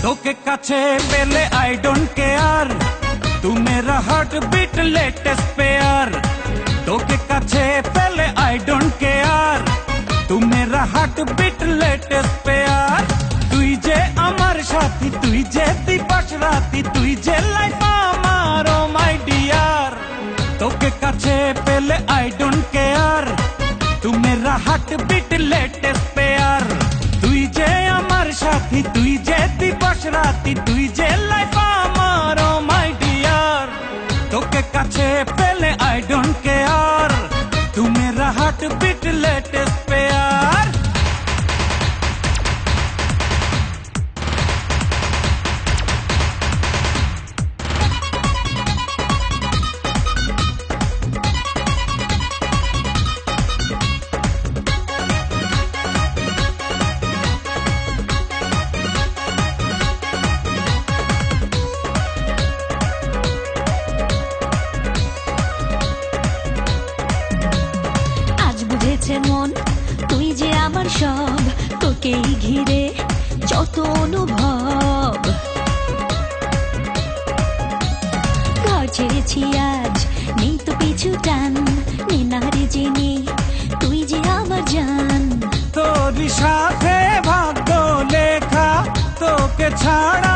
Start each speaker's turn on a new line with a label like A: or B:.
A: তোকে কাছে পেলে আই ডোন্ট কেয়ার, तू मेरा हार्ट बीट लेटेस्ट पेयर। তোকে কাছে পেলে আই ডোন্ট কেয়ার, तू मेरा हार्ट बीट लेटेस्ट पेयर। তুই যে আমার সাথী, তুই যে দিবস রাতি, তুই যে লাইফ আমার ও মাই ডিয়ার। তোকে কাছে পেলে আই ডোন্ট কেয়ার, तू मेरा हार्ट बीट लेटेस्ट पेयर। তুই যে আমার সাথী, তুই যে দিবস রাতি, তুই যে লাইফ আমার ও মাই ডিয়ার। তোকে কাছে পেলে আই ডোন্ট কেয়ার, तू मेरा हार्ट बीट लेटेस्ट पेयर।
B: মন তুই যে আমার সব, তোকেই ঘিরে যত অনুভব। ঘর ছেড়েছি আজ, নেই তো পিছু টান, নিনারে জেনে তুই যে আমার জান।
A: তোর সাথে ভাগ্য লেখা, তোকে ছাড়া